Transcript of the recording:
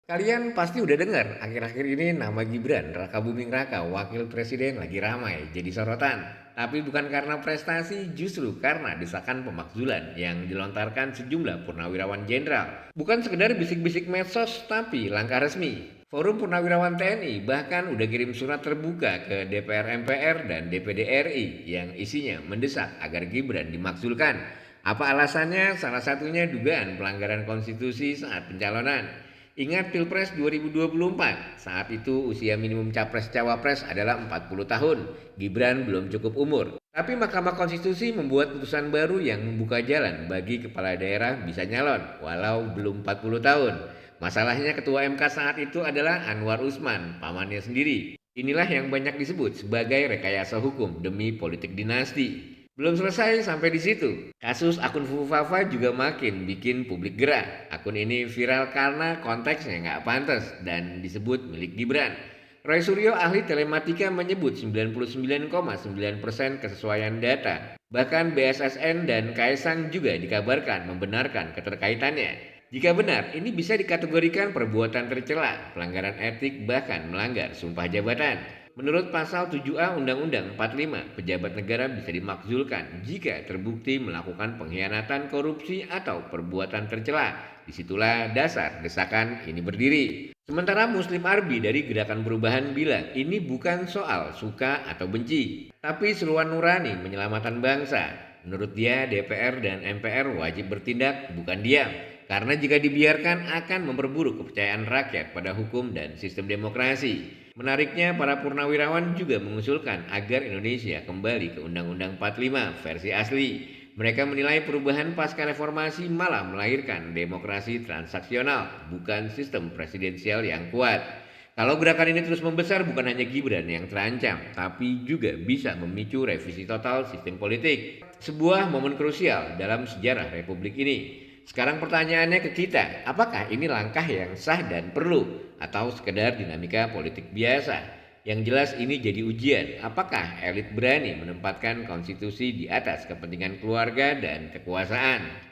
Kalian pasti udah dengar akhir-akhir ini nama Gibran Raka Buming Raka wakil presiden lagi ramai jadi sorotan. Tapi bukan karena prestasi, justru karena desakan pemakzulan yang dilontarkan sejumlah purnawirawan jenderal. Bukan sekedar bisik-bisik medsos, tapi langkah resmi. Forum Purnawirawan TNI bahkan udah kirim surat terbuka ke DPR MPR dan DPD RI yang isinya mendesak agar Gibran dimakzulkan. Apa alasannya? Salah satunya dugaan pelanggaran konstitusi saat pencalonan. Ingat Pilpres 2024, saat itu usia minimum capres-cawapres adalah 40 tahun. Gibran belum cukup umur. Tapi Mahkamah Konstitusi membuat putusan baru yang membuka jalan bagi kepala daerah bisa nyalon walau belum 40 tahun. Masalahnya ketua MK saat itu adalah Anwar Usman, pamannya sendiri. Inilah yang banyak disebut sebagai rekayasa hukum demi politik dinasti. Belum selesai sampai di situ. Kasus akun Fufu Fafa juga makin bikin publik gerah. Akun ini viral karena konteksnya nggak pantas dan disebut milik Gibran. Roy Suryo, ahli telematika, menyebut 99,9% kesesuaian data. Bahkan BSSN dan Kaisang juga dikabarkan membenarkan keterkaitannya. Jika benar, ini bisa dikategorikan perbuatan tercela, pelanggaran etik, bahkan melanggar sumpah jabatan. Menurut pasal 7A Undang-Undang 45, pejabat negara bisa dimakzulkan jika terbukti melakukan pengkhianatan, korupsi, atau perbuatan tercela. Disitulah dasar desakan ini berdiri. Sementara Muslim Arbi dari Gerakan Perubahan bilang ini bukan soal suka atau benci, tapi seruan nurani menyelamatkan bangsa. Menurut dia, DPR dan MPR wajib bertindak, bukan diam. Karena jika dibiarkan akan memperburuk kepercayaan rakyat pada hukum dan sistem demokrasi. Menariknya, para purnawirawan juga mengusulkan agar Indonesia kembali ke Undang-Undang 45 versi asli. Mereka menilai perubahan pasca reformasi malah melahirkan demokrasi transaksional, bukan sistem presidensial yang kuat. Kalau gerakan ini terus membesar, bukan hanya Gibran yang terancam, tapi juga bisa memicu revisi total sistem politik. Sebuah momen krusial dalam sejarah Republik ini. Sekarang pertanyaannya ke kita, apakah ini langkah yang sah dan perlu atau sekedar dinamika politik biasa? Yang jelas ini jadi ujian, apakah elit berani menempatkan konstitusi di atas kepentingan keluarga dan kekuasaan?